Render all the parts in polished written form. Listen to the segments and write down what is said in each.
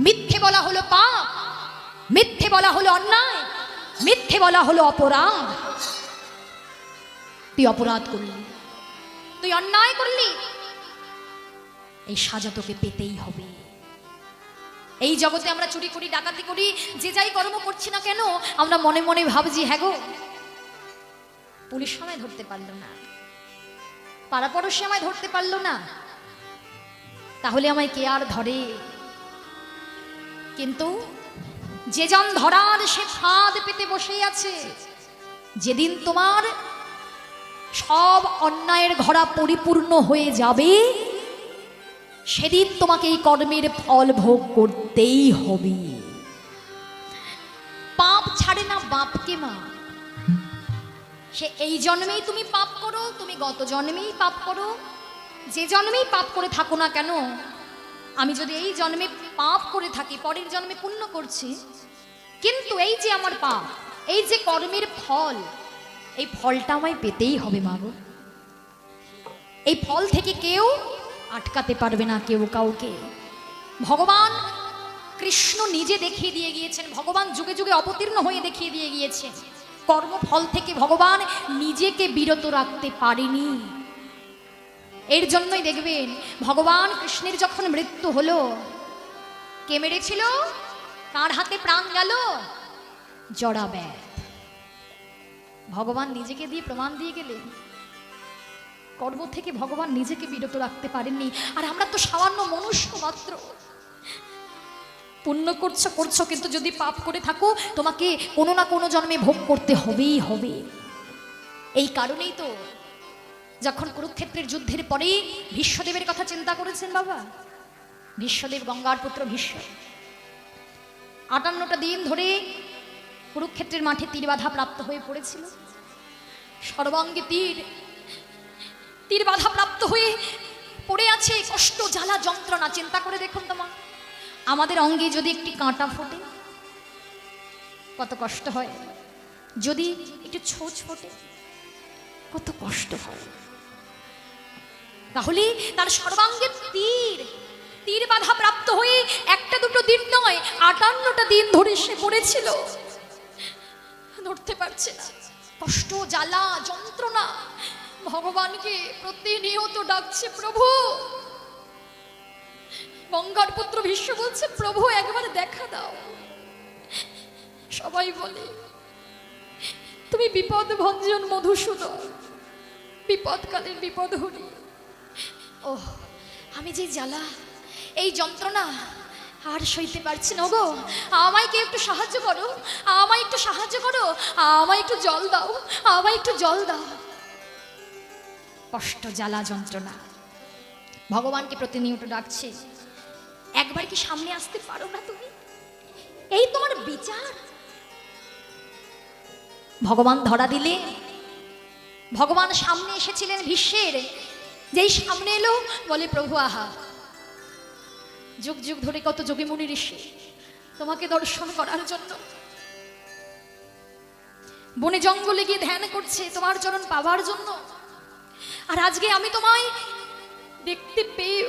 মিথ্যে বলা হলো পাপ, মিথ্যে বলা হলো অন্যায়, মিথ্যে বলা হলো অপরাধ। তুই অপরাধ করলি, তুই অন্যায় করলি, এই সাজা তোকে পেতেই হবে। এই জগতে আমরা চুরি করি, ডাকাতি করি, যে যাই কর্ম করছি না কেন, আমরা মনে মনে ভাবছি হ্যাঁ গো, পুলিশ আমায় ধরতে পারলো না, পাড়াপড়শি আমায় ধরতে পারলো না, তাহলে আমায় কে আর ধরে? কিন্তু যে জন ধরার সে ফাঁদ পেতে বসে আছে। যেদিন তোমার সব অন্যায়ের ঘোড়া পরিপূর্ণ হয়ে যাবে, সেদিন তোমাকে এই কর্মের ফল ভোগ করতেই হবে। পাপ ছাড়ে না বাপকে মা। সে এই জন্মেই তুমি পাপ করো, তুমি গত জন্মেই পাপ করো, যে জন্মেই পাপ করে থাকো না কেন, আমি যদি এই জন্মে পাপ করে থাকি, পরের জন্মে পুণ্য করছি, কিন্তু এই যে আমার পাপ, এই যে কর্মের ফল, এই ফলটা আমায় পেতেই হবে মা গো। এই ফল থেকে কেউ আটকাতে পারবে না, কেউ কাউকে। ভগবান কৃষ্ণ নিজে দেখিয়ে দিয়ে গিয়েছেন, ভগবান যুগে যুগে অবতীর্ণ হয়ে দেখিয়ে দিয়ে গিয়েছেন, কর্মফল থেকে ভগবান নিজেকে বিরত রাখতে পারেনি। এর জন্যই দেখবেন ভগবান কৃষ্ণের যখন মৃত্যু হলো, কে মেরেছিল? কার হাতে প্রাণ গেল? জড়াব্যাধ। ভগবান নিজেকে দিয়ে প্রমাণ দিয়ে গেলেন, কর্ম থেকে ভগবান নিজেকে বিরত রাখতে পারেননি। আর আমরা তো সামান্য মনুষ্য মাত্র। পুণ্য করছো করছো, কিন্তু যদি পাপ করে থাকো, তোমাকে কোনো না কোনো জন্মে ভোগ করতে হবেই হবে। এই কারণেই তো যখন কুরুক্ষেত্রের যুদ্ধের পরে ভীষ্মদেবের কথা চিন্তা করেছেন বাবা, ভীষ্মদেব গঙ্গার পুত্র ভীষ্ম 58টা দিন ধরে কুরুক্ষেত্রের মাঠে তীর বাধা প্রাপ্ত হয়ে পড়েছিল। সর্বাঙ্গে তীর, তীর বাধা প্রাপ্ত হয়ে পড়ে আছে, কষ্ট জ্বালা যন্ত্রণা। চিন্তা করে দেখুন তোমার, আমাদের অঙ্গে যদি একটি কাঁটা ফোটে কত কষ্ট হয়, যদি একটু ছোঁচ ফোটে কত কষ্ট হয়। তাহলে তার সর্বাঙ্গে তীর, তীর বাধা প্রাপ্ত হয়ে একটা দুটো দিন নয়, 58টা দিন ধরে সে পড়েছিল, নড়তে পারছে না, কষ্ট জ্বালা যন্ত্রণা। ভগবানকে প্রতিনিয়ত ডাকছে, প্রভু। গঙ্গার পুত্র ভীষ্ম বলছে, প্রভু একবার দেখা দাও। সবাই বলে তুমি বিপদ ভঞ্জন মধুসূদন, বিপদকালীন বিপদ হরি। ও আমি যে জ্বালা, এই যন্ত্রণা আর সইতে পারছি না গো, আমায় কেউ একটু সাহায্য করো, আমায় একটু সাহায্য করো, আমায় একটু জল দাও, আমায় একটু জল দাও। কষ্ট জ্বালা যন্ত্রণা, ভগবানকে প্রতিনিয়ত ডাকছে। একবার কি সামনে আসতে পারো না তুমি? এই তোমার বিচার। ভগবান ধরা দিলে, ভগবান সামনে এসেছিলেন ভীষ্মের, যেই সামনে এলো বলে, প্রভু আহা, যুগ যুগ ধরে কত যোগী মুনি ঋষি তোমাকে দর্শন করার জন্য বনে জঙ্গলে গিয়ে ধ্যান করছে তোমার চরণ পাবার জন্য, আর আজকে আমি তোমায় দেখতে পেয়ে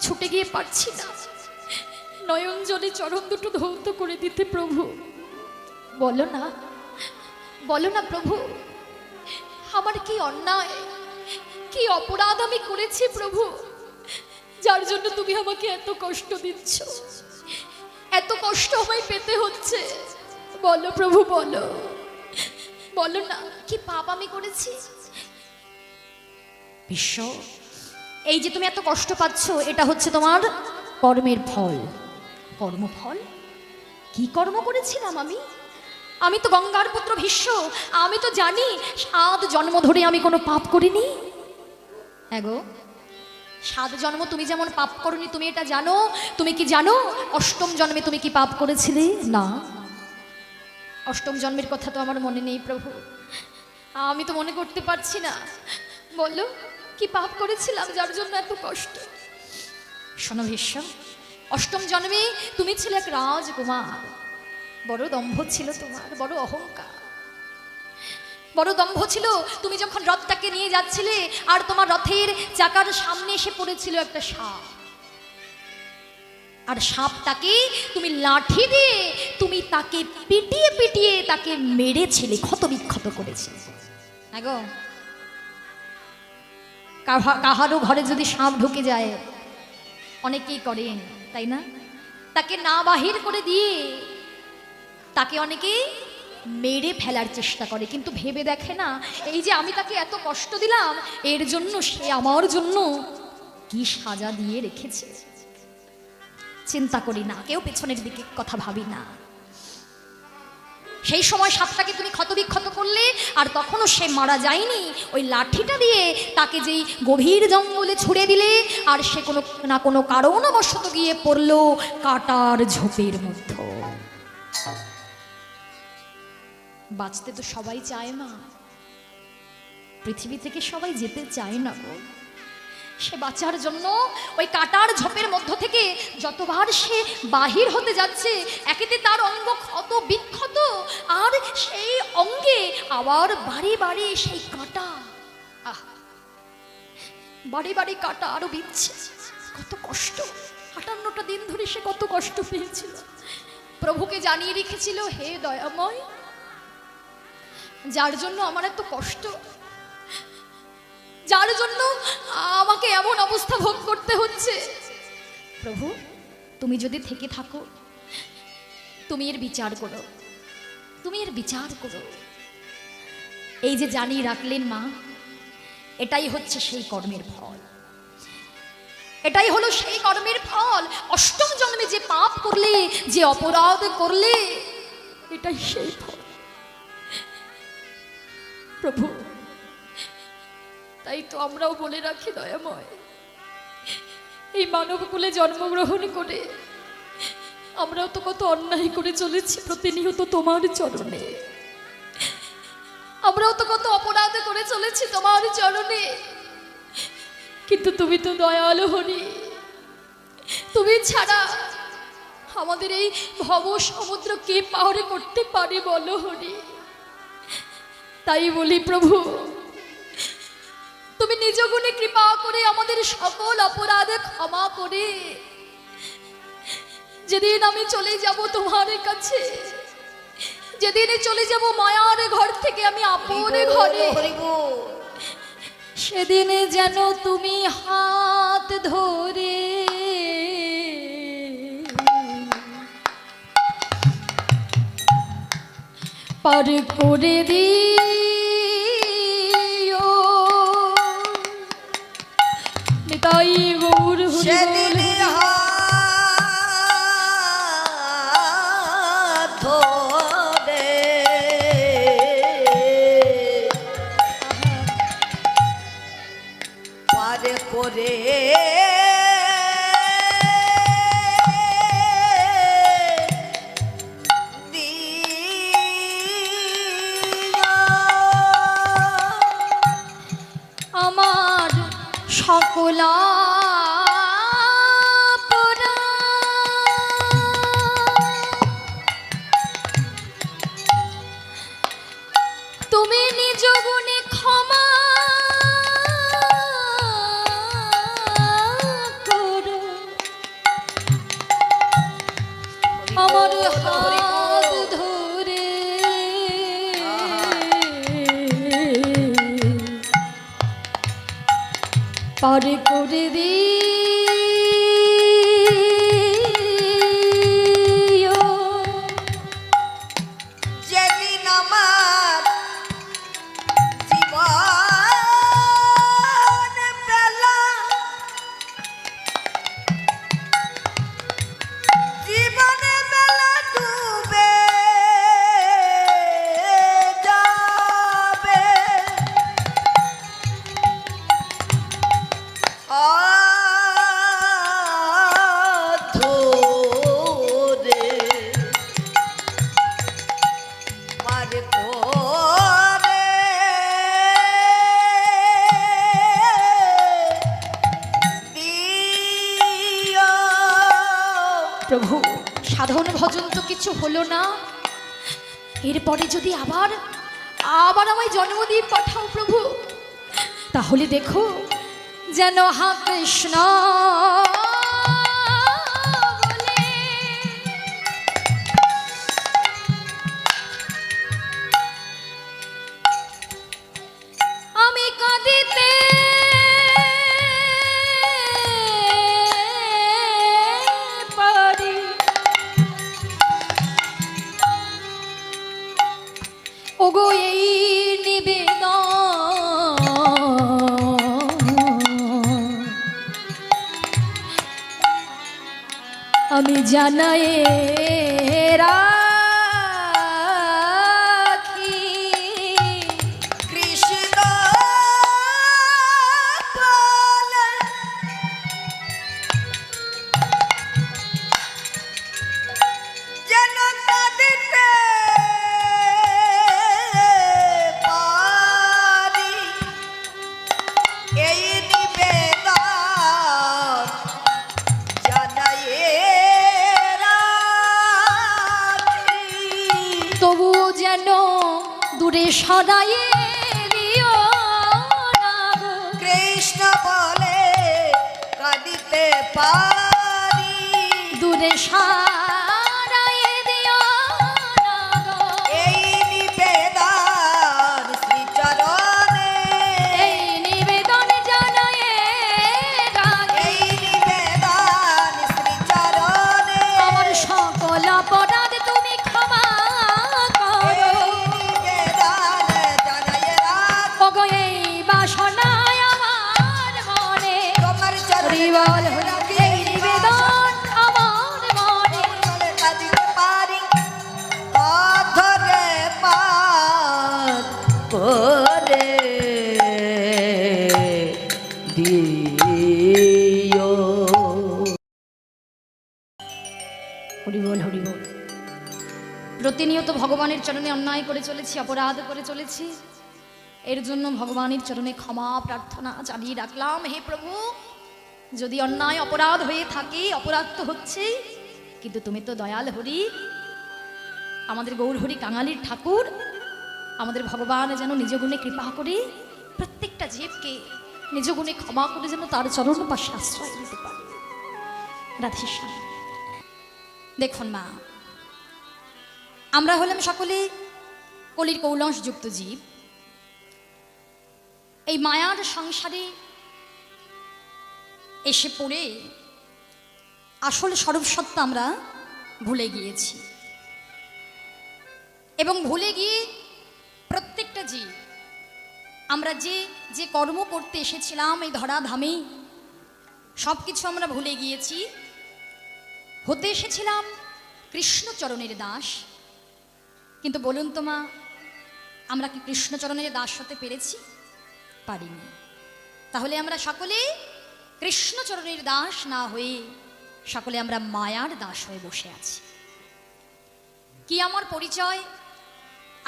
ছুটে গিয়ে পারছি না, নয়ন জলে চরণ দুটো ধৌত করে দিতে। প্রভু বলো না, বলো না প্রভু, আমার কি অন্যায়, কি অপরাধ আমি করেছি প্রভু, যার জন্য তুমি আমাকে এত কষ্ট দিচ্ছ, এত কষ্ট আমায় পেতে হচ্ছে? বলো প্রভু, বলো, বলো না, কি পাপ আমি করেছি? বিশ্ব, এই যে তুমি এত কষ্ট পাচ্ছ, এটা হচ্ছে তোমার কর্মের ফল। কর্মফল? কি কর্ম করেছিলাম আমি? আমি তো গঙ্গার পুত্র ভীষ্ম, আমি তো জানি 7 জন্ম ধরে আমি কোনো পাপ করিনি। এগো 7 জন্ম তুমি যেমন পাপ করনি, তুমি এটা জানো? তুমি কি জানো 8ম জন্মে তুমি কি পাপ করেছিলে? না, 8ম জন্মের কথা তো আমার মনে নেই প্রভু, আমি তো মনে করতে পারছি না। বললো কি পাপ করেছিলাম যার জন্য এত কষ্ট? শোনো ভীষ্ম, 8ম জন্মে তুমি ছিলে এক রাজকুমার, বড় দম্ভ ছিল তোমার, বড় অহংকার, বড় দম্ভ ছিল। তুমি যখন রথটাকে নিয়ে যাচ্ছিলে, আর তোমার রথের চাকার সামনে এসে পড়েছিল একটা সাপ। আর সাপটাকে তুমি লাঠি দিয়ে তুমি তাকে পিটিয়ে পিটিয়ে তাকে মেরেছিলে, ক্ষত বিক্ষত করেছিলে। গো কাহারও ঘরে যদি সাপ ঢুকে যায়, অনেকেই করেন তাই না, তাকে না বাহির করে দিয়ে তাকে অনেকেই মেরে ফেলার চেষ্টা করে, কিন্তু ভেবে দেখে না এই যে আমি তাকে এত কষ্ট দিলাম, এর জন্য সে আমার জন্য কি সাজা দিয়ে রেখেছে। চিন্তা করি না, কেউ পেছনের দিকে কথা ভাবি না। সেই সময় সাপটাকে তুমি ক্ষতবিক্ষত করলে, আর তখনও সে মারা যায়নি, ওই লাঠিটা দিয়ে তাকে যেই গভীর জঙ্গলে ছুড়ে দিলে, আর সে কোনো না কোনো কারণবশত গিয়ে পড়ল কাটার ঝোপের মধ্যে। বাঁচতে তো সবাই চায় না, পৃথিবী থেকে সবাই যেতে চায় না গো। সে বাঁচার জন্য ওই কাটার ঝোপের মধ্য থেকে যতবার সে বাহির হতে যাচ্ছে, একেতে তার অঙ্গ ক্ষত বিক্ষত, আর সেই অঙ্গে আবার বাড়ি বাড়ি সেই কাটা, বাড়ি বাড়ি কাটা আরো বিচ্ছে। কত কষ্ট, 58টা দিন ধরে সে কত কষ্ট পেয়েছিল। প্রভুকে জানিয়ে রেখেছিল, হে দয়াময়, যার জন্য আমার এত কষ্ট, যার জন্য আমাকে এমন অবস্থা ভোগ করতে হচ্ছে, প্রভু তুমি যদি থেকে থাকো, তুমি এর বিচার করো, তুমি এর বিচার করো। এই যে জানিয়ে রাখলেন মা, এটাই হচ্ছে সেই কর্মের ফল, এটাই হলো সেই কর্মের ফল। অষ্টম জন্মে যে পাপ করলে, যে অপরাধ করলে, এটাই সেই ফল। প্রভু তাই তো আমরাও বলে রাখি দয়াময়, এই মানবকুলে জন্মগ্রহণ করে আমরাও তো কত অন্যায় করে চলেছি প্রতিনিয়ত তোমার চরণে, আমরাও তো কত অপরাধ করে চলেছি তোমার চরণে, কিন্তু তুমি তো দয়ালু হরি, তুমি ছাড়া আমাদের এই ভব সমুদ্র কে পার করতে পারে বলো হরি। তাই বলি প্রভু, তুমি নিজ গুণে কৃপা করে আমাদের সকল অপরাধে ক্ষমা করে, যেদিন আমি চলে যাব তোমার কাছে, যেদিন চলে যাব মায়ার ঘর থেকে আমি আপন ঘরে, সেদিন যেন তুমি হাত ধরে পার করে দিও। নিতাই গৌর সেদিন হাত ধরে পার করে সকলা তুমি নিজ গুণে ক্ষমা করো, আমার হাত ধরে পার করে দিও। যেদিন আমার জীবন বেলা, জীবনে বেলা ডুবে যাবে, ধরে পার করে দিও। প্রভু সাধন ভজন তো কিছু হলো না, এরপরে যদি আবার আবার আমায় জন্ম দিয়ে পাঠাও প্রভু, তাহলে দেখো যেন হা কৃষ্ণ আমি জানাই রাখি কৃষ্ণ বলে যেন কাঁদিতে পারি এই নিবেদন জানাই রাখি। তবু যেন দূরে সরাইয়ে দিও না গো। কৃষ্ণ বলে কাঁদিতে পারি দূরে সরাইয়ে দিও না গো। এই নিবেদন শ্রীচরণে এই নিবেদন জানাই রাখি এই নিবেদন শ্রীচরণে আমার সকল অপরাধ তুমি ক্ষমা করো। এই নিবেদন জানাই রাখি। ওগো এই বাসনায় আমার মনে তোমার চরণে হরিবল রাখি এই নিবেদন আমার মনে বলে কাঁদিতে পারি অধরে পাত করে দিও। হরিবল হরিবল। প্রতিনিয়ত ভগবানের চরণে অন্যায় করে চলেছি, অপরাধ করে চলেছি, এর জন্য ভগবানের চরণে ক্ষমা প্রার্থনা জানিয়ে রাখলাম। হে প্রভু, যদি অন্যায় অপরাধ হয়ে থাকে, অপরাধ তো হচ্ছেই, কিন্তু তুমি তো দয়াল হরি, আমাদের গৌর হরি কাঙালির ঠাকুর, আমাদের ভগবান যেন নিজ গুণে কৃপা করে প্রত্যেকটা জীবকে নিজ গুণে ক্ষমা করে যেন তার চরণ পাশে আশ্রয় দিতে পারে। রাধেশ্যাম। দেখুন মা, আমরা হলাম সকলে কলির কৌলসযুক্ত জীব। এই মায়ার সংসারে এসে পড়ে আসল স্বরূপ সত্য আমরা ভুলে গিয়েছি, এবং ভুলে গিয়ে প্রত্যেকটা জীব আমরা যে যে কর্ম করতে এসেছিলাম এই ধরাধামে সব কিছু আমরা ভুলে গিয়েছি। হতে এসেছিলাম কৃষ্ণচরণের দাস, কিন্তু বলুন তো মা, আমরা কি কৃষ্ণচরণের দাস হতে পেরেছি? পারিনি। তাহলে আমরা সকলে কৃষ্ণচরণের দাস না হয়ে সকলে আমরা মায়ার দাস হয়ে বসে আছি। কি আমার পরিচয়,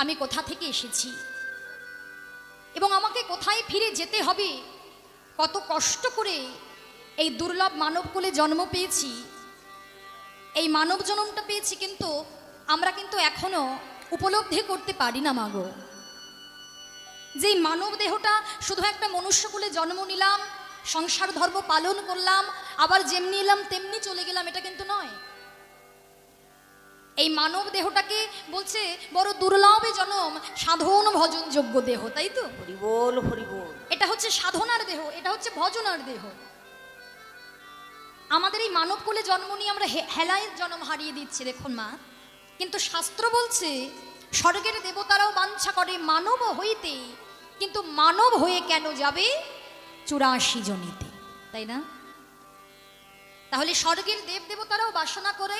আমি কোথা থেকে এসেছি এবং আমাকে কোথায় ফিরে যেতে হবে, কত কষ্ট করে এই দুর্লভ মানবকুলে জন্ম পেয়েছি, এই মানব জন্মটা পেয়েছি, কিন্তু আমরা কিন্তু এখনো উপলব্ধি করতে পারি না মাগো, যে মানব দেহটা শুধু একটা মনুষ্যকুলে জন্ম নিলাম, সংসার ধর্ম পালন করলাম, আবার যেমনি এলাম তেমনি চলে গেলাম, এটা কিন্তু নয়। এই মানব দেহটাকে বলছে বড় দুর্লভে জনম, সাধন ভজন যোগ্য দেহ, তাই তো? হরিবোল হরিবোল। এটা হচ্ছে সাধনার দেহ, এটা হচ্ছে ভজনার দেহ। আমাদের এই মানব কুলে জন্ম নিয়ে আমরা হেলায় জন্ম হারিয়ে দিচ্ছি। দেখুন মা, কিন্তু শাস্ত্র বলছে স্বর্গের দেবতারাও বাঞ্ছা করে মানব হইতে, কিন্তু মানব হয়ে কেন যাবে 84 জনিতে, তাই না? তাহলে স্বর্গের দেব দেবতারাও বাসনা করে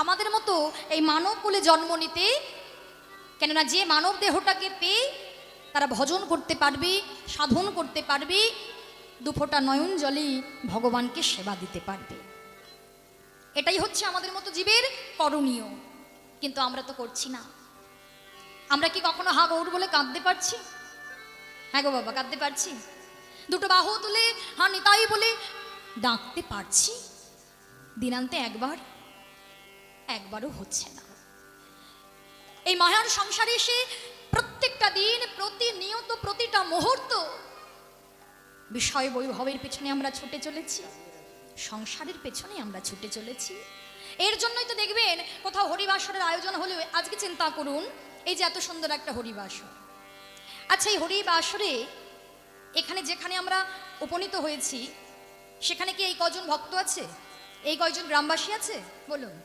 আমাদের মতো এই মানব কুলে জন্ম নিতে, কেননা যে মানব দেহটাকে পেয়ে তারা ভজন করতে পারবে, সাধন করতে পারবে, দুফোঁটা নয়ন জলে ভগবানকে সেবা দিতে পারবে। এটাই হচ্ছে আমাদের মতো জীবের করণীয়, কিন্তু আমরা তো করছি না। আমরা কি কখনো হা গৌর বলে কাঁদতে পারছি? হ্যাঁ গো বাবা, কাঁদতে পারছি? দুটো বাহু তুলে হা নিতাই বলে ডাকতে পারছি? দিনান্তে একবারও হচ্ছে না। এই মায়ার সংসারে এসে প্রত্যেকটা দিন, প্রতিনিয়ত, প্রতিটা মুহূর্ত বিষয় বৈভবের পেছনে আমরা ছুটে চলেছি, সংসারের পেছনে আমরা ছুটে চলেছি। এর জন্যই তো দেখবেন কোথাও হরিবাসরের আয়োজন হলেও, আজকে চিন্তা করুন, এই যে এত সুন্দর একটা হরিবাসর, আচ্ছা এই হরিবাসরে এখানে যেখানে আমরা উপনীত হয়েছি সেখানে কি এই কজন ভক্ত আছে? এই কয়জন গ্রামবাসী আছে? বলুন,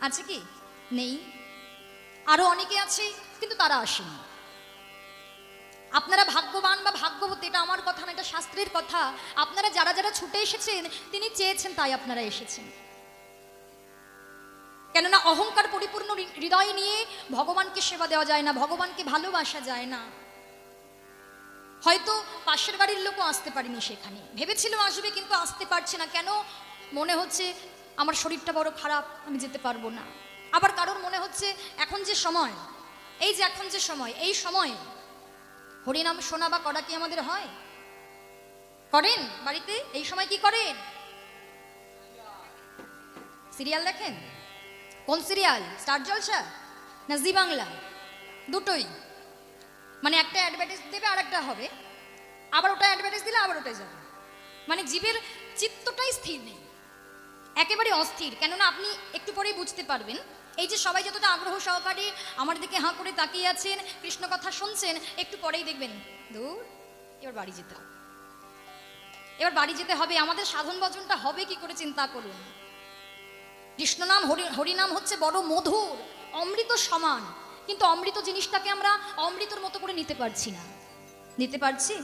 আছে কি? নেই। আরো অনেকে আছে, কিন্তু তারা আসেনি। আপনারা ভাগ্যবান বা ভাগ্যবতী, এটা আমার কথা না, এটা শাস্ত্রের কথা। আপনারা যারা যারা ছুটে এসেছেন, তিনি চেয়েছেন তাই আপনারা এসেছেন। কেননা অহংকার পরিপূর্ণ হৃদয় নিয়ে ভগবানকে সেবা দেওয়া যায় না, ভগবানকে ভালোবাসা যায় না। হয়তো পাশের বাড়ির লোকও আসতে পারেনি, সেখানে ভেবেছিল আসবে কিন্তু আসতে পারছে না। কেন? মনে হচ্ছে আমার শরীরটা বড় খারাপ, আমি যেতে পারবো না। আবার কারোর মনে হচ্ছে এখন যে সময়, এই যে এখন যে সময়, এই সময়ে হরিনাম শোনা বা করা কি আমাদের হয়? করেন বাড়িতে? এই সময় কি করেন? সিরিয়াল দেখেন? কোন সিরিয়াল? স্টার জলসা না জি বাংলা? দুটোই। মানে একটা অ্যাডভার্টাইজ দেবে আর একটা হবে, আবার ওটা অ্যাডভার্টাইজ দিলে আবার ওটাই যাবে। মানে জীবের চিত্তটাই স্থির নেই, একেবারে অস্থির। কেননা আপনি একটু পরেই বুঝতে পারবেন, এই যে সবাই যতটা আগ্রহ সহকারে আমার দিকে হাঁ করে তাকিয়ে আছেন, কৃষ্ণ কথা শুনছেন, একটু পরেই দেখবেন দূর, এবার বাড়ি যেতে হবে, এবার বাড়ি যেতে হবে। আমাদের সাধন ভজনটা হবে কি করে চিন্তা করুন। কৃষ্ণ নাম, হরিনাম হচ্ছে বড় মধুর, অমৃত সমান, কিন্তু অমৃত জিনিসটাকে আমরা অমৃতর মতো করে নিতে পারছি না। নিতে পারছি?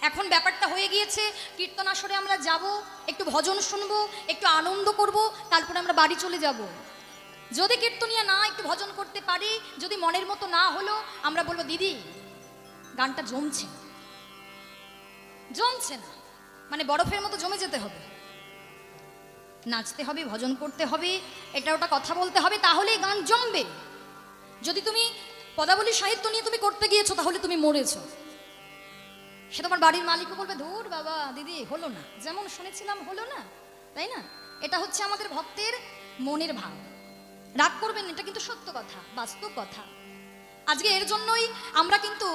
এখন ব্যাপারটা হয়ে গিয়েছে, কীর্তন আসরে আমরা যাব, একটু ভজন শুনবো, একটু আনন্দ করব, তারপরে আমরা বাড়ি চলে যাব। যদি কীর্তনিয়া না একটু ভজন করতে পারি, যদি মনের মতো না হলো, আমরা বলবো দিদি গানটা জমছে জমছে না। মানে বরফের মতো জমে যেতে হবে, নাচতে হবে, ভজন করতে হবে, এটা ওটা কথা বলতে হবে, তাহলেই গান জমবে। যদি তুমি পদাবলী সাহিত্য নিয়ে তুমি করতে গিয়েছো, তাহলে তুমি মরেছো। সে তোমার বাড়ির মালিকও বলবে ধুর বাবা দিদি হলো না, যেমন শুনেছিলাম হলো না, তাই না? এটা হচ্ছে আমাদের ভক্তের মনের ভাব। রাগ করবেন, এটা কিন্তু সত্য কথা, বাস্তব কথা। আজকে এর জন্যই আমরা কিন্তু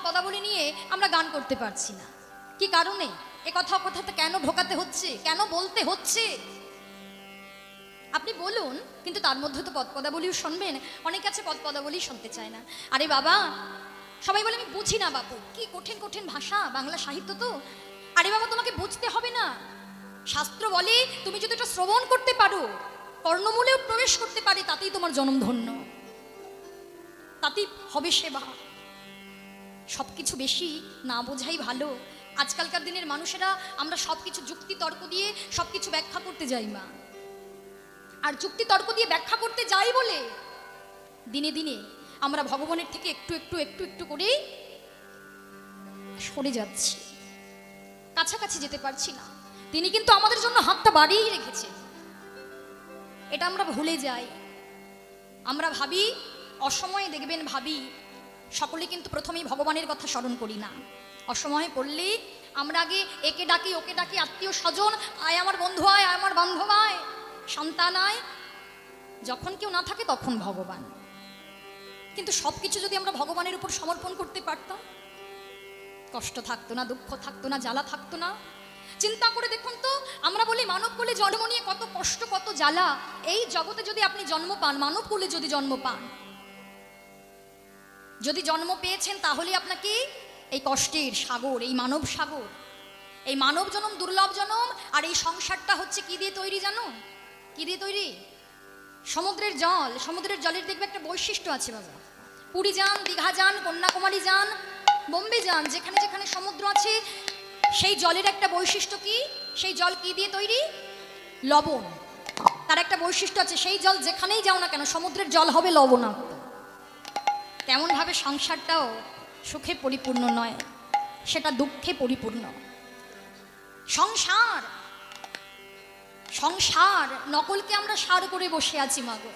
পদাবলী নিয়ে আমরা গান করতে পারছি না। কি কারণে? এ কথা কথাতে কেন ঢোকাতে হচ্ছে, কেন বলতে হচ্ছে? আপনি বলুন, কিন্তু তার মধ্যে তো পদাবলীও শুনবেন। অনেকে আছে পদাবলী শুনতে চায় না। আরে বাবা, সবাই বলে আমি বুঝি না বাপু, কি কঠিন কঠিন ভাষা, বাংলা সাহিত্য তো। আরে বাবা, তোমাকে বুঝতে হবে না। শাস্ত্র বলে তুমি যদি এটা শ্রবণ করতে পারো, কর্ণমূলেও প্রবেশ করতে পারে, তাতেই তোমার জন্ম ধন্য, তাতেই হবে সেবা। সবকিছু বেশি না বোঝাই ভালো। আজকালকার দিনের মানুষেরা আমরা সবকিছু যুক্তি তর্ক দিয়ে সবকিছু ব্যাখ্যা করতে যাই মা, আর যুক্তি তর্ক দিয়ে ব্যাখ্যা করতে যাই বলে দিনে দিনে আমরা ভগবানের থেকে একটু একটু একটু একটু করে সরে যাচ্ছি, কাছাকাছি যেতে পারছি না। তিনি কিন্তু আমাদের জন্য হাতটা বাড়িয়েই রেখেছে, এটা আমরা ভুলে যাই। আমরা ভাবি অসময়ে, দেখবেন ভাবি সকলে কিন্তু প্রথমেই ভগবানের কথা স্মরণ করি না। অসময়ে পড়লে আমরা আগে একে ডাকি ওকে ডাকি, আত্মীয় স্বজন আয় আমার বন্ধু আয়, আয় আমার বান্ধব আয়, সন্তান আয়। যখন কেউ না থাকে তখন ভগবান। কিন্তু সবকিছু যদি আমরা ভগবানের উপর সমর্পণ করতে পারতাম, কষ্ট থাকতো না, দুঃখ থাকতো না, জ্বালা থাকতো না। চিন্তা করে দেখুন তো, আমরা বলি মানব কুলে জন্ম নিয়ে কত কষ্ট, কত জ্বালা। এই জগতে যদি আপনি জন্ম পান, মানব কুলে যদি জন্ম পান, যদি জন্ম পেয়েছেন, তাহলে আপনাকে এই কষ্টের সাগর, এই মানব সাগর, এই মানব জনম দুর্লভ জনম। আর এই সংসারটা হচ্ছে কি দিয়ে তৈরি জানো? কি দিয়ে তৈরি? সমুদ্রের জল। সমুদ্রের জলের দেখবে একটা বৈশিষ্ট্য আছে বাবা। পুরী যান, দীঘা যান, কন্যাকুমারী যান, বোম্বে যান, যেখানে যেখানে সমুদ্র আছে, সেই জলের একটা বৈশিষ্ট্য কি? সেই জল কি দিয়ে তৈরি? লবণ। তার একটা বৈশিষ্ট্য আছে, সেই জল যেখানেই যাও না কেন, সমুদ্রের জল হবে লবণাক্ত। তেমনভাবে সংসারটাও সুখে পরিপূর্ণ নয়, সেটা দুঃখে পরিপূর্ণ। সংসার, সংসার নকলকে আমরা সার করে বসে আছি মাগো।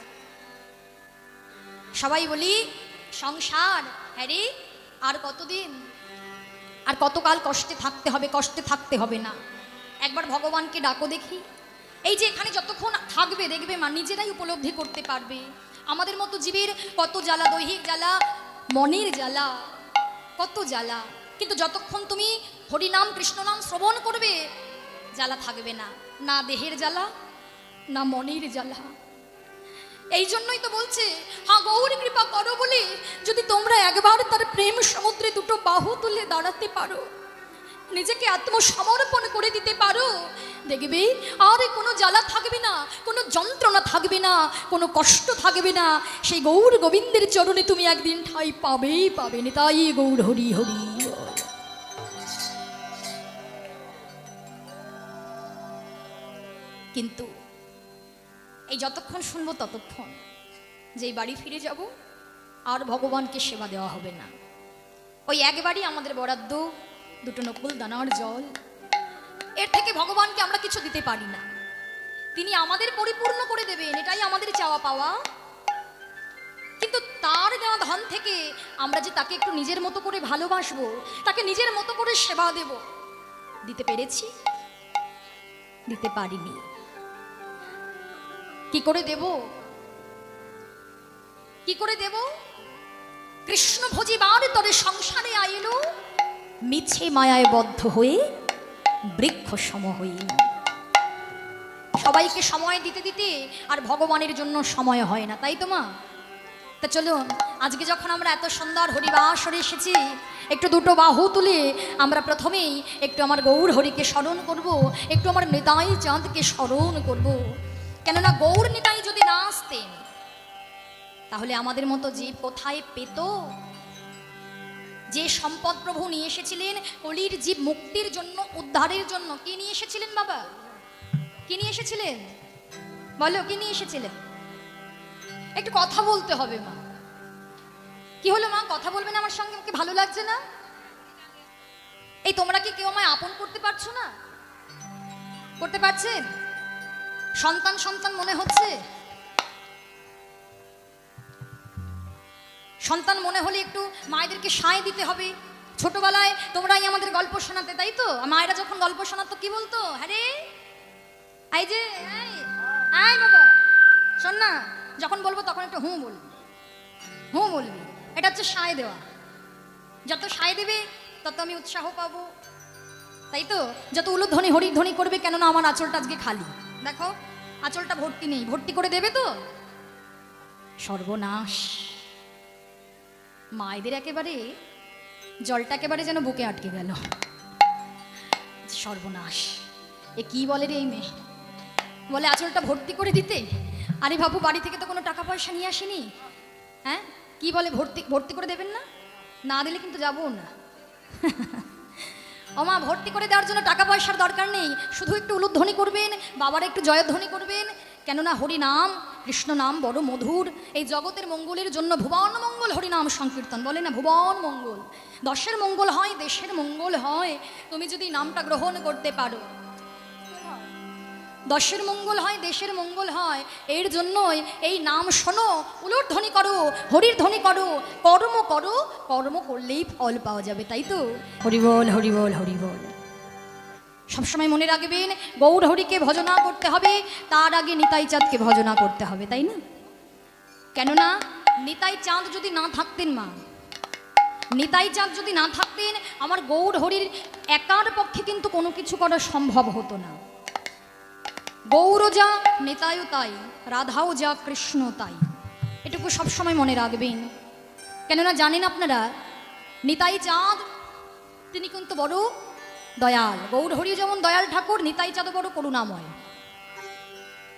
সবাই বলি সংসার, হ্যাঁ রে, আর কতদিন, আর কতকাল কষ্টে থাকতে হবে, কষ্টে থাকতে হবে না। একবার ভগবানকে ডাকো দেখি। এই যে এখানে যতক্ষণ থাকবে, দেখবে মা নিজেরাই উপলব্ধি করতে পারবে আমাদের মতো জীবের কত জ্বালা, দৈহিক জ্বালা, মনের জ্বালা, কত জ্বালা। কিন্তু যতক্ষণ তুমি হরিনাম কৃষ্ণনাম শ্রবণ করবে, জ্বালা থাকবে না, না দেহের জ্বালা, না মনের জ্বালা। এই জন্যই তো বলছে, হ্যাঁ গৌর কৃপা করো বলে যদি তোমরা একবার তার প্রেম সমুদ্রে দুটো বাহু তুলে দাঁড়াতে পারো, নিজেকে আত্মসমর্পণ করে দিতে পারো, দেখবে আর কোনো জ্বালা থাকবে না, কোনো যন্ত্রণা থাকবে না, কোনো কষ্ট থাকবে না। সেই গৌর গোবিন্দের চরণে তুমি একদিন ঠাঁই পাবেই পাবে। নিতাই গৌর হরি হরি। কিন্তু এই যতক্ষণ শুনবো ততক্ষণ, যেই বাড়ি ফিরে যাব আর ভগবানকে সেবা দেওয়া হবে না। ওই একবারই আমাদের বরাদ্দ, দুটো নকুল দানার জল। এর থেকে ভগবানকে আমরা কিছু দিতে পারি না। তিনি আমাদের পরিপূর্ণ করে দেবেন, এটাই আমাদের চাওয়া পাওয়া। কিন্তু তার দেওয়া ধন থেকে আমরা যে তাকে একটু নিজের মতো করে ভালোবাসবো, তাকে নিজের মতো করে সেবা দেব, দিতে পেরেছি? দিতে পারিনি। কি করে দেব? কি করে দেব? কৃষ্ণ ভজিবার তরে সংসারে আইলো, মিছে মায়ায় বদ্ধ হয়ে বৃক্ষ সম হইল। সবাইকে সময় দিতে দিতে আর ভগবানের জন্য সময় হয় না, তাই তো মা? তা চলুন, আজকে যখন আমরা এত সুন্দর হরিবাসরে এসেছি, একটু দুটো বাহু তুলে আমরা প্রথমেই একটু আমার গৌর হরিকে স্মরণ করব, একটু আমার নিতাই চাঁদকে স্মরণ করব। কেননা গৌর নিতাই যদি না আসতেন তাহলে আমাদের মতো জীব কোথায় পেত? যে সম্পদ প্রভু নিয়ে এসেছিলেন কলির জীব মুক্তির জন্য, উদ্ধারের জন্য, কি নিয়ে এসেছিলেন বাবা? কি নিয়ে এসেছিলেন? বলো, কি নিয়ে এসেছিলেন? একটু কথা বলতে হবে মা। কি হলো মা, কথা বলবেন আমার সঙ্গে? কি ভালো লাগছে না? এই তোমরা কি কেউ আমায় আপন করতে পারছো না? করতে পারছেন? সন্তান সন্তান মনে হচ্ছে? সন্তান মনে হলে একটু মায়েদেরকে সায় দিতে হবে। ছোটবেলায় তোমরাই আমাদের গল্প শোনাতে, তাই তো? মায়েরা যখন গল্প শোনাতো কি বলতো? আরে এই যে আয় বাবা শোন না, যখন বলবো তখন একটু হুঁ বলবি, হুঁ বলবি। এটা হচ্ছে সায় দেওয়া। যত সায় দেবে তত আমি উৎসাহ পাবো, তাই তো? যত উলুধ্বনি হরিধ্বনি করবে, কেননা আমার আঁচলটা আজকে খালি, দেখো আঁচলটা ভর্তি নেই, ভর্তি করে দেবে তো। সর্বনাশ! মায়েদের একেবারে জলটা একেবারে যেন বুকে আটকে গেল। সর্বনাশ! এ কি বলে রে এই মেয়ে? বলে আঁচলটা ভর্তি করে দিতে। আরে বাবু, বাড়ি থেকে তো কোনো টাকা পয়সা নিয়ে আসেনি। হ্যাঁ, কি বলে ভর্তি ভর্তি করে দেবেন না? না দিলে কিন্তু যাবো না। ও মা, ভর্তি করে দেওয়ার জন্য টাকা পয়সার দরকার নেই, শুধু একটু উলুধ্বনি করবেন, বাবার একটু জয়ধ্বনি করবেন। কেননা হরিনাম, কৃষ্ণ নাম বড় মধুর। এই জগতের মঙ্গলের জন্য ভুবন মঙ্গল হরিনাম সংকীর্তন বলে না, ভুবন মঙ্গল। দশের মঙ্গল হয়, দেশের মঙ্গল হয় তুমি যদি নামটা গ্রহণ করতে পারো। দশের মঙ্গল হয়, দেশের মঙ্গল হয়। এর জন্যই এই নাম শোনো, উলুর ধ্বনি করো, হরির ধ্বনি করো, কর্ম করো, কর্ম করলেই ফল পাওয়া যাবে, তাই তো? হরিবল হরিবল হরিবল। সবসময় মনে রাখবেন, গৌর হরিকে ভজনা করতে হবে, তার আগে নিতাই চাঁদকে ভজনা করতে হবে, তাই না? কেননা নিতাই চাঁদ যদি না থাকতেন মা, নিতাই চাঁদ যদি না থাকতেন, আমার গৌর হরির একার পক্ষে কিন্তু কোনো কিছু করা সম্ভব হতো না। গৌর যা, নিতাইও তাই, রাধাও যা, কৃষ্ণ তাই। এটুকু সবসময় মনে রাখবেন। কেননা জানেন আপনারা, নিতাই চাঁদ তিনি কিন্তু বড় দয়াল। গৌর হরি যেমন দয়াল ঠাকুর, নিতাই চাঁদ বড় করুণাময়।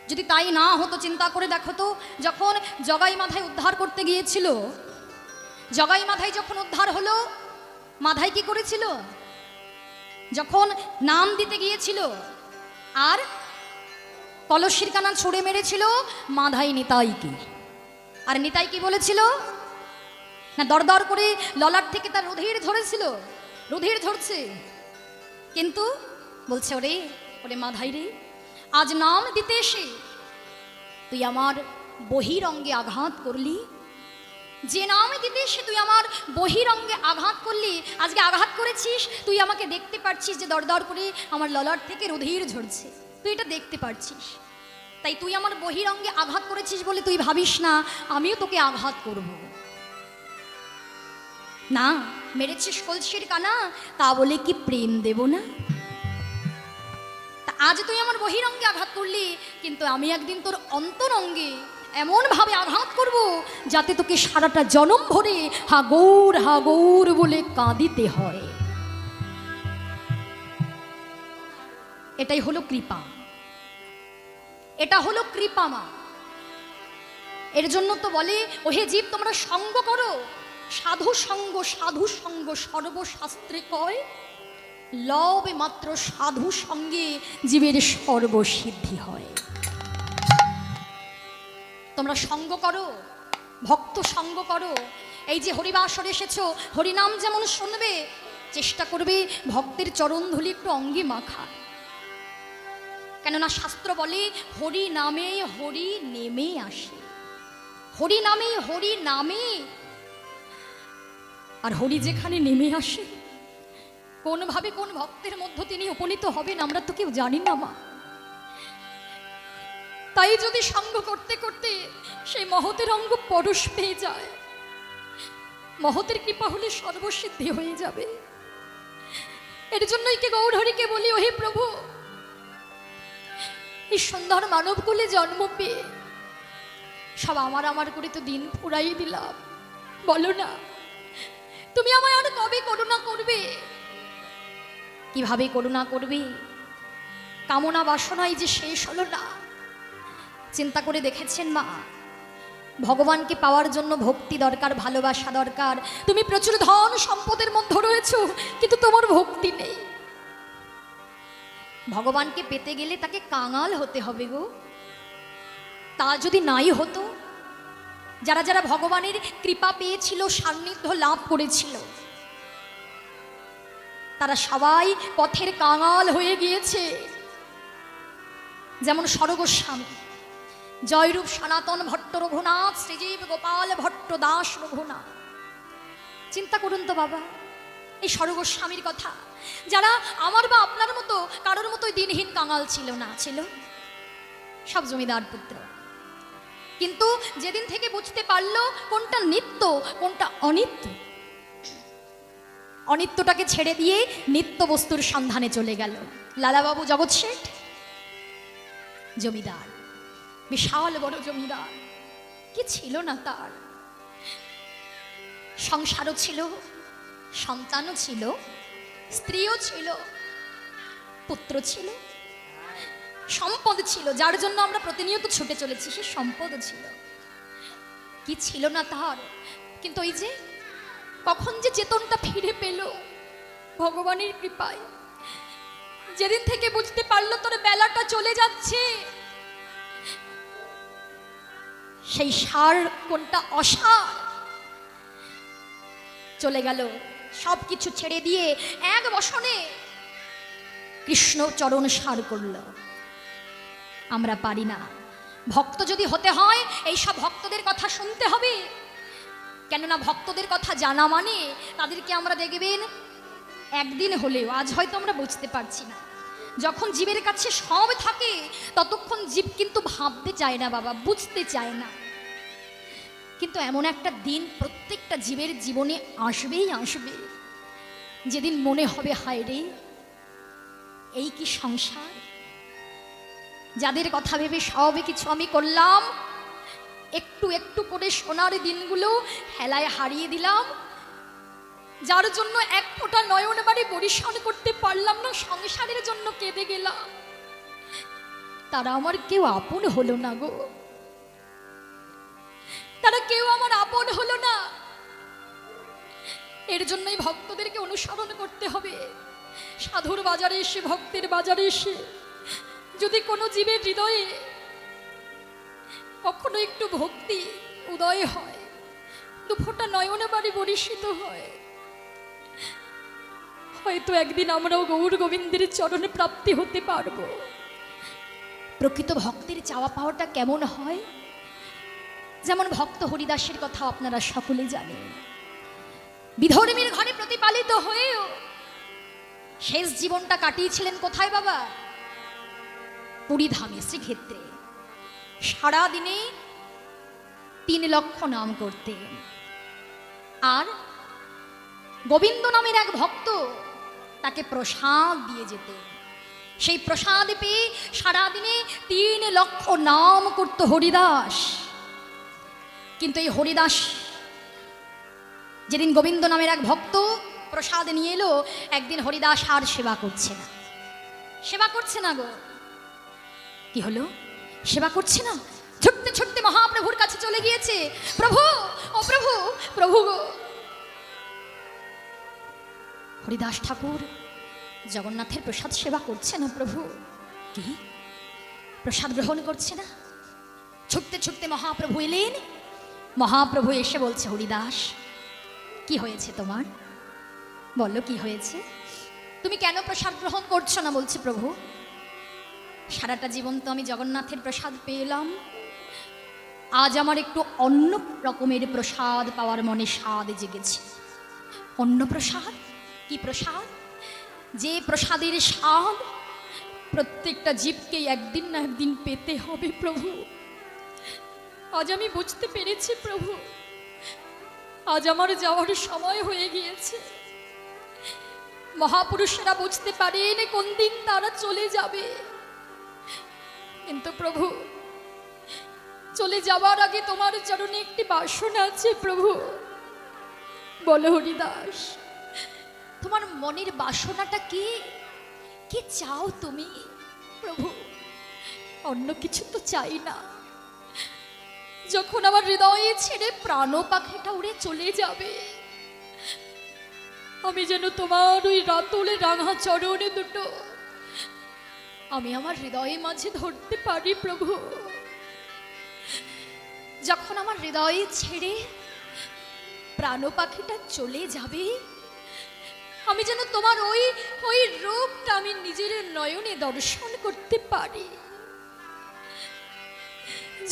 যদি তাই না হতো, চিন্তা করে দেখো তো, যখন জগাই মাথায় উদ্ধার করতে গিয়েছিল, জগাই মাথায় যখন উদ্ধার হলো, মাথায় কি করেছিল? যখন নাম দিতে গিয়েছিল আর কলসির কানা ছুঁড়ে মেরেছিল, মাধাই নিতাইকে। আর নিতাই কি বলেছিল না, দরদর করে ললাট থেকে তার রুধির ঝরেছিল, রুধির ঝরছে, কিন্তু বলছে ওরে ওরে মাধাই রে, আজ নাম দিতে এসে তুই আমার বহিরঙ্গে আঘাত করলি। যে নাম দিতে এসে তুই আমার বহিরঙ্গে আঘাত করলি, আজকে আঘাত করেছিস, তুই আমাকে দেখতে পারছিস যে দরদর করে আমার ললাট থেকে রুধির ঝরছে, তুই এটা দেখতে পারছিস। তাই তুই আমার বহিরঙ্গে আঘাত করেছিস বলে তুই ভাবিস না আমিও তোকে আঘাত করব না। মেরেছিস কলসির কানা, তা বলে কি প্রেম দেব না? তা আজ তুই আমার বহিরঙ্গে আঘাত করলি, কিন্তু আমি একদিন তোর অন্তরঙ্গে এমন ভাবে আঘাত করব যাতে তোকে সারাটা জনম ভরে হা গৌর বলে কাঁদিতে হয়। এটাই হলো কৃপা, এটা হলো কৃপা মা। এর জন্য তো বলে, ওহে জীব তোমরা সঙ্গ করো, সাধু সঙ্গ, সাধু সঙ্গ সর্বশাস্ত্রে কয়, লবে মাত্র সাধু সঙ্গে জীবের সর্বসিদ্ধি হয়। তোমরা সঙ্গ করো, ভক্ত সঙ্গ করো। এই যে হরিবাসরে এসেছো, হরিনাম যেমন শুনবে, চেষ্টা করবে ভক্তের চরণধুলি একটু অঙ্গে মাখা। কেননা শাস্ত্র বলে হরি নামে হরি নেমে আসে, হরি নামে হরি নামে। আর হরি যেখানে নেমে আসে, কোনভাবে কোন ভক্তের মধ্যে তিনি উপনীত হবেন আমরা তো কেউ জানি না মা। তাই যদি সঙ্গ করতে করতে সেই মহতের অঙ্গ পরশ পেয়ে যায়, মহতের কৃপা হলে সর্বসিদ্ধি হয়ে যাবে। এর জন্যই কি গৌরহরিকে বলি, ওহে প্রভু, এই সুন্দর মানবকুলে জন্ম পেয়ে সব আমার আমার করে তো দিন ফুরাই দিলাম। বলো না তুমি আমায় আর কবে করুণা করবে? কিভাবে করুণা করবে? কামনা বাসনাই যে শেষ হলো না। চিন্তা করে দেখেছেন মা, ভগবানকে পাওয়ার জন্য ভক্তি দরকার, ভালোবাসা দরকার। তুমি প্রচুর ধন সম্পদের মধ্যে রয়েছো, কিন্তু তোমার ভক্তি নেই। ভগবানকে পেতে গেলে তাকে কাঙাল হতে হবে গো। তা যদি নাই হতো, যারা যারা ভগবানের কৃপা পেয়েছিল, সান্নিধ্য লাভ করেছিল, তারা সবাই পথের কাঙাল হয়ে গিয়েছে। যেমন স্বরগোস্বামী, জয়রূপ সনাতন ভট্ট রঘুনাথ, শ্রীজীব গোপাল ভট্ট দাস রঘুনাথ। চিন্তা করুন তো বাবা, এই স্বরগোস্বামীর কথা, যারা আমার বা আপনার মতো কারোর মতোই দিনহীন কাঙাল ছিল না, ছিল সব জমিদার পুত্র। কিন্তু যেদিন থেকে বুঝতে পারলো কোনটা নিত্য কোনটা অনিত্য, অনিত্যটাকে ছেড়ে দিয়ে নিত্য বস্তুর সন্ধানে চলে গেল। লালাবাবু জগৎ শেঠ জমিদার, বিশাল বড় জমিদার, কি ছিল না তার? সংসারও ছিল, সন্তানও ছিল, স্ত্রীও ছিল, পুত্র ছিল, সম্পদ ছিল, যার জন্য আমরা প্রতিনিয়ত ছুটে চলেছি, সে সম্পদও ছিল। কি ছিল না তার? কিন্তু ওই যে কখন যে চেতনটা ফিরে পেল ভগবানের কৃপায়, যেদিন থেকে বুঝতে পারলো তোর বেলাটা চলে যাচ্ছে, সেই সার কোনটা অসার, চলে গেল। সব কিছু ছেড়ে দিয়ে এক বসনে কৃষ্ণ চরণ সার করল। আমরা পারি না। ভক্ত যদি হতে হয় এই সব ভক্তদের কথা শুনতে হবে। কেননা ভক্তদের কথা জানা মানে তাদেরকে আমরা দেখবেন একদিন হলেও, আজ হয়তো আমরা বুঝতে পারছি না, যখন জীবের কাছে সব থাকে ততক্ষণ জীব কিন্তু ভাবতে চায় না বাবা, বুঝতে চায় না। কিন্তু এমন একটা দিন প্রত্যেকটা জীবের জীবনে আসবেই আসবে, যেদিন মনে হবে হায় রে, এই কি সংসার, যাদের কথা ভেবে সব কিছু আমি করলাম, একটু একটু করে সোনার দিনগুলো হেলায় হারিয়ে দিলাম, যার জন্য এক ফোঁটা নয়ন বাড়ি পরিশোধ করতে পারলাম না, সংসারের জন্য কেঁদে গেলাম, তারা আমার কেউ আপন হলো না গো, তারা কেউ আমার আপন হলো না। এর জন্যই ভক্তদেরকে অনুসরণ করতে হবে। সাধুর বাজারে এসে, ভক্তের বাজারে এসে যদি কোনো জীবের হৃদয়ে কখনো একটু ভক্তি উদয় হয়, দুফোঁটা নয়নে বাড়ি বরিষিত হয়, হয়তো একদিন আমরাও গৌর গোবিন্দের চরণে প্রাপ্তি হতে পারবো। প্রকৃত ভক্তের চাওয়া পাওয়াটা কেমন হয়? যেমন ভক্ত হরিদাসের কথা আপনারা সকলে জানেন। বিধর্মীর ঘরে প্রতিপালিত হয়েও শেষ জীবনটা কাটিয়েছিলেন কোথায় বাবা? পুরীধামে, শ্রীক্ষেত্রে। সারাদিনে 3 লক্ষ নাম করতেন। আর গোবিন্দ নামের এক ভক্ত তাকে প্রসাদ দিয়ে যেতেন। সেই প্রসাদ পেয়ে সারাদিনে 3 লক্ষ নাম করত হরিদাস। কিন্তু এই হরিদাস যেদিন গোবিন্দ নামের এক ভক্ত প্রসাদ নিয়ে এলো, একদিন হরিদাস আর সেবা করছে না। সেবা করছে না গো। কি হলো? সেবা করছে না, ছুটতে ছুটতে মহাপ্রভুর কাছে চলে গিয়েছে। প্রভু, ও প্রভু, প্রভু গো। হরিদাস ঠাকুর জগন্নাথের প্রসাদ সেবা করছে না প্রভু। কি? প্রসাদ গ্রহণ করছে না? ছুটতে ছুটতে মহাপ্রভু এলেন। মহাপ্রভু এসে বলছে, হরিদাস কি হয়েছে তোমার, বলো কি হয়েছে, তুমি কেন প্রসাদ গ্রহণ করছো না? বলছে, প্রভু সারাটা জীবন তো আমি জগন্নাথের প্রসাদ পেলাম, আজ আমার একটু অন্য রকমের প্রসাদ পাওয়ার মনে স্বাদ জেগেছে। অন্য প্রসাদ? কি প্রসাদ? যে প্রসাদের স্বাদ প্রত্যেকটা জীবকে একদিন না একদিন পেতে হবে প্রভু। আজ আমি বুঝতে পেরেছি প্রভু, আজ আমার যাওয়ার সময় হয়ে গিয়েছে। মহাপুরুষেরা বুঝতে পারেন কোন দিন তারা চলে যাবে, কিন্তু প্রভু চলে যাওয়ার আগে তোমার চরণে একটি বাসনা আছে প্রভু। বলো হরিদাস, তোমার মনের বাসনাটা কি? কি চাও তুমি? প্রভু অন্য কিছু তো চাই না। যখন আমার হৃদয়ে ছেড়ে প্রাণ পাখিটা উড়ে চলে যাবে, আমি যেন তোমার ওই রাতুলে রাঙা চরণে দুটো আমি আমার হৃদয়ে মাঝে ধরতে পারি প্রভু। যখন আমার হৃদয়ে ছেড়ে প্রাণ পাখিটা চলে যাবে, আমি যেন তোমার ওই ওই রূপটা আমি নিজের নয়নে দর্শন করতে পারি।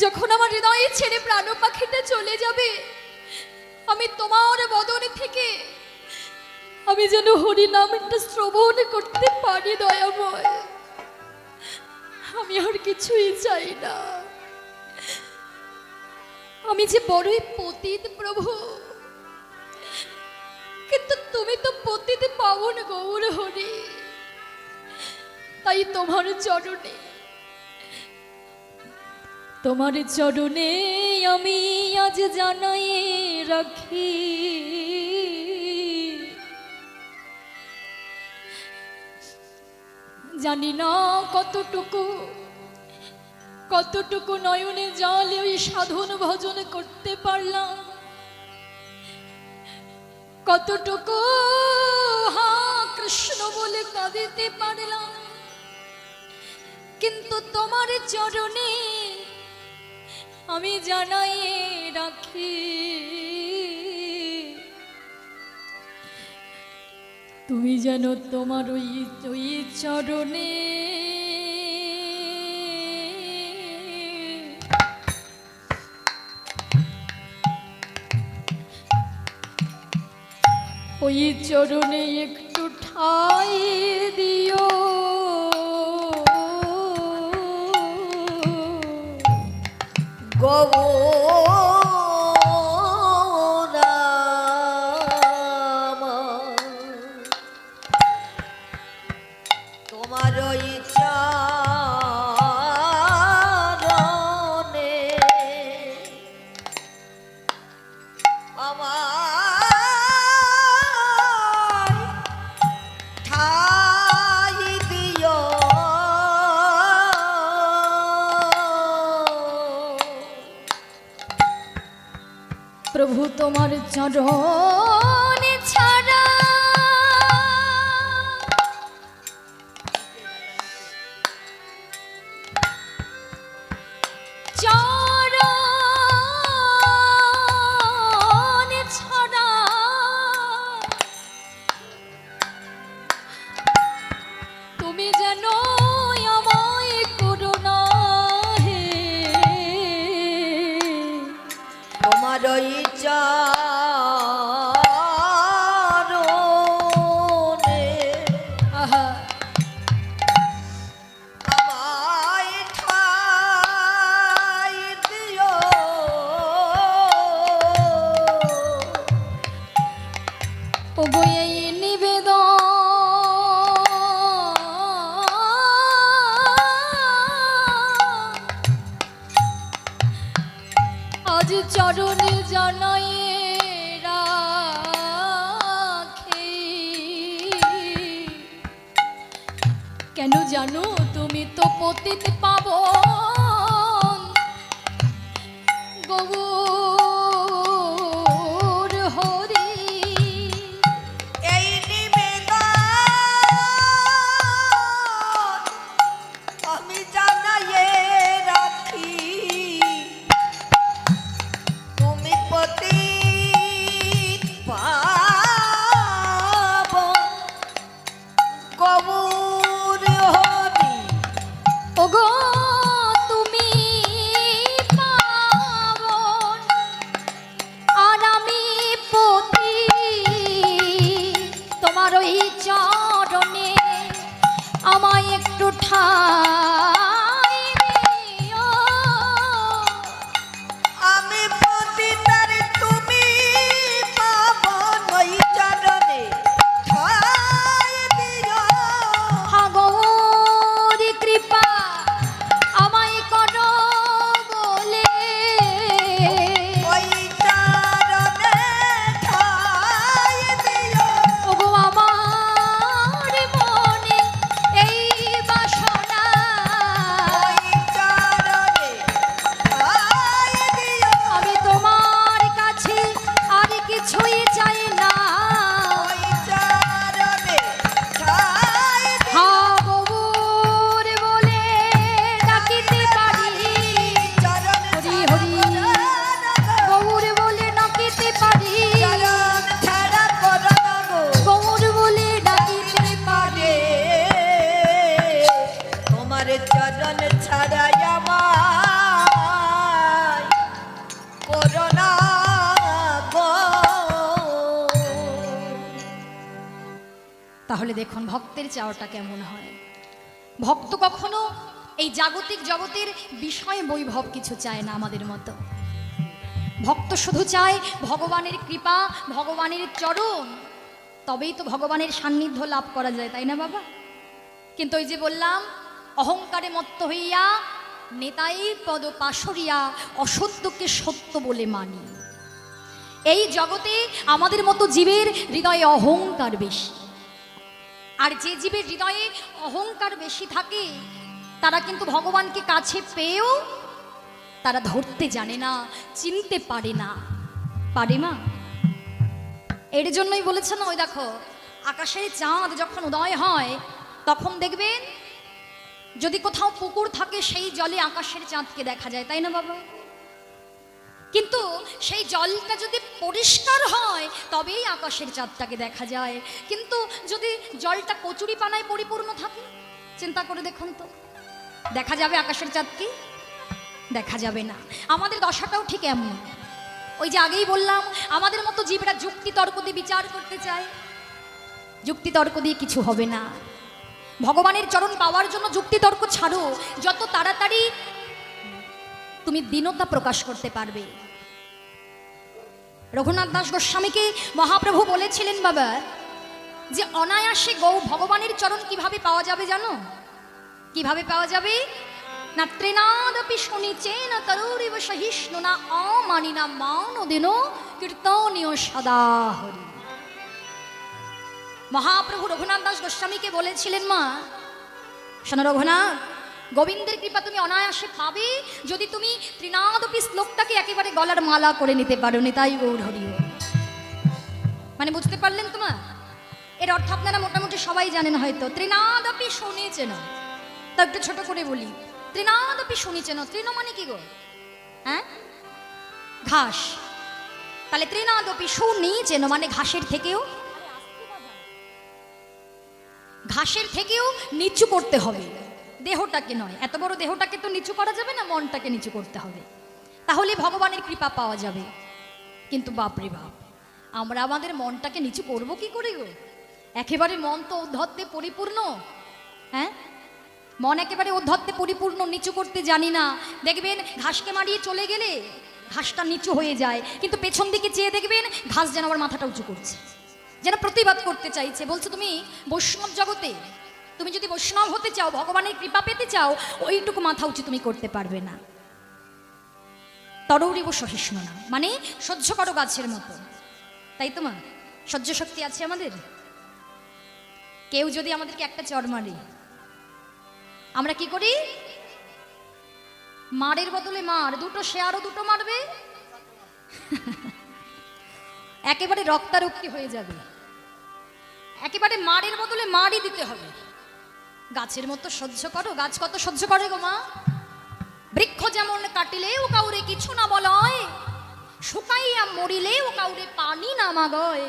যখন আমার হৃদয়ে ছেড়ে প্রাণ পাখিটা চলে যাবে, আমি তোমার বদন থেকে আমি যেন হরি নামটা শ্রবণ করতে পারি দয়াময়। আমি আর কিছুই চাই না। আমি যে বড়ই পতিত প্রভু, কিন্তু তুমি তো পতিত পাবন গৌর হরি। তাই তোমার চরণে আমি আজ জানাই রাখি, জানি না কতটুকু নয়নে জলে ওই সাধন ভজন করতে পারলাম, কতটুকু হা কৃষ্ণ বলে কাঁদিতে পারলাম, কিন্তু তোমার চরণে আমি জানাই রাখি, তুমি যেন তোমার ওই চরণে ওই চরণে একটু ঠাই দিও। তোমার চরণে আমার ঠাই দিও। প্রভু তোমার চরণে ছাড়া তুমি যেন আমায় করুণা হে, তোমার চরণে আহা আমায় ঠাই দিও। ওগো এই নিবেদন আজ চরণে জানাই রাখি। কেন জানো, তুমি তো পতিত পাবন গৌর হরি। এই নিবেদন আমি জানাই রাখি, তাহলে দেখুন ভক্তের চাওয়াটা কেমন হয়। ভক্ত কখনো এই জাগতিক জগতের বিষয় বৈভব কিছু চায় না আমাদের মতো। ভক্ত শুধু চায় ভগবানের কৃপা, ভগবানের চরণ, তবেই তো ভগবানের সান্নিধ্য লাভ করা যায়, তাই না বাবা? কিন্তু ওই যে বললাম, অহংকারে মত্ত হইয়া নেতাই পদ পাশরিয়া অসত্যকে সত্য বলে মানি। এই জগতে আমাদের মতো জীবের হৃদয়ে অহংকার বেশি। আর যে জীবের হৃদয়ে অহংকার বেশি থাকে তারা কিন্তু ভগবানকে কাছে পেয়েও তারা ধরতে জানে না, চিনতে পারে না। পারে মা? এর জন্যই বলেছে না, ওই দেখো আকাশের চাঁদ যখন উদয় হয় তখন দেখবেন যদি কোথাও পুকুর থাকে সেই জলে আকাশের চাঁদকে দেখা যায়, তাই না বাবা? কিন্তু সেই জলটা যদি পরিষ্কার হয় তবেই আকাশের চাঁদটাকে দেখা যায়। কিন্তু যদি জলটা কচুরি পানায় পরিপূর্ণ থাকে, চিন্তা করে দেখুন তো, দেখা যাবে আকাশের চাঁদকে? দেখা যাবে না। আমাদের দশাটাও ঠিক এমন। ওই যে আগেই বললাম, আমাদের মতো জীবরা যুক্তি তর্ক দিয়ে বিচার করতে চায়। যুক্তি তর্ক দিয়ে কিছু হবে না। ভগবানের চরণ পাওয়ার জন্য যুক্তি তর্ক ছাড়ো, যত তাড়াতাড়ি তুমি দীনতা প্রকাশ করতে পারবে। রঘুনাথ দাস গোস্বামীকে মহাপ্রভু বলেছিলেন বাবা যে অনায়াসে ভগবানের চরণ কিভাবে পাওয়া যাবে জানো? কিভাবে পাওয়া যাবে না? ত্রিনাদপি শুনিচেন তরুরিব সহিষ্ণু না অমানিনা মান দিন কীর্তনীয় সদা হরি। মহাপ্রভু রঘুনাথ দাস গোস্বামীকে বলেছিলেন, মা শোনো রঘুনাথ, গোবিন্দের কৃপা তুমি অনায়াসে পাবে যদি তুমি ত্রিনাদপি শ্লোকটাকে একেবারে গলার মালা করে নিতে পারো। নিতাই গৌর হরি। মানে বুঝতে পারলেন তো মা? এর অর্থ আপনারা মোটামুটি সবাই জানেন হয়তো। ত্রিনাদপি শুনেছেন, তা একটু ছোট করে বলি। ত্রিনাদপি শুনেছেন, তৃণ মানে কি গো? হ্যাঁ, ঘাস। তাহলে ত্রিনাদপি শুনেছেন মানে ঘাসের থেকেও, ঘাসের থেকেও নিচু করতে হবে দেহটাকে। নয়, এত বড় দেহটাকে তো নিচু করা যাবে না, মনটাকে নিচু করতে হবে, তাহলে ভগবানের কৃপা পাওয়া যাবে। কিন্তু বাপরে বাপ, আমরা আমাদের মনটাকে নিচু করব কি করে গো? একেবারে মন তো ঔদ্ধত্যে পরিপূর্ণ। হ্যাঁ, মন একেবারে ঔদ্ধত্যে পরিপূর্ণ, নিচু করতে জানি না। দেখবেন ঘাসকে মারিয়ে চলে গেলে ঘাসটা নিচু হয়ে যায়, কিন্তু পেছন দিকে চেয়ে দেখবেন ঘাস যেন আবার মাথাটা উঁচু করছে, যেন প্রতিবাদ করতে চাইছে। বলছে তুমি বৈষ্ণব জগতে, তুমি যদি বৈষ্ণব হতে চাও, ভগবানের কৃপা পেতে চাও, ওইটুকু মাথা উঁচু তুমি করতে পারবে না। তরৌরিব সহিষ্ণু না মানে সহ্য করো গাছের মতো, তাই তো মা? সহ্য শক্তি আছে আমাদের? কেউ যদি আমাদেরকে একটা চড় মারে, আমরা কি করি? মারের বদলে মার, দুটো সে আরো দুটো মারবে, একেবারে রক্তারক্তি হয়ে যাবে। একেবারে মারের বদলে মারই দিতে হবে। গাছের মতো সহ্য করো। গাছ কত সহ্য করে গো মা? বৃক্ষ যেমন কাটিলেও কাউরে কিছু না বলয়, শুকাইয়া মরিলেও কাউরে পানি না মাগয়,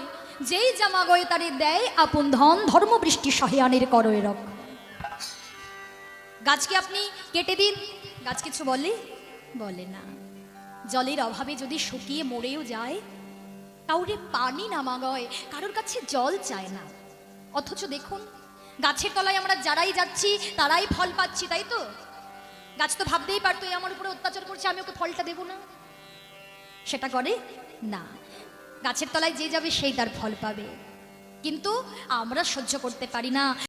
যেই জামাগয় তারে দেয় আপন ধন, ধর্ম বৃষ্টি সহিয়ানের করয় রক্ষ। গাছকে আপনি কেটে দিন, গাছ কিছু বলে? বলে না। জলের অভাবে যদি শুকিয়ে মরেও যায়, কাউরে পানি না মাগয়, কারোর কাছে জল চায় না। অথচ দেখুন গাছের তলায় আমরা যারাই যাচ্ছি তারাই ফল পাচ্ছি, তাই তো? গাছ তো ভাবতেই পারতো এই আমার উপরে অত্যাচার করছে, আমি ওকে ফলটা দেবো না। সেটা করে না। গাছের তলায় যে যাবে সেই তার ফল পাবে। কিন্তু আমরা সহ্য করতে পারি না।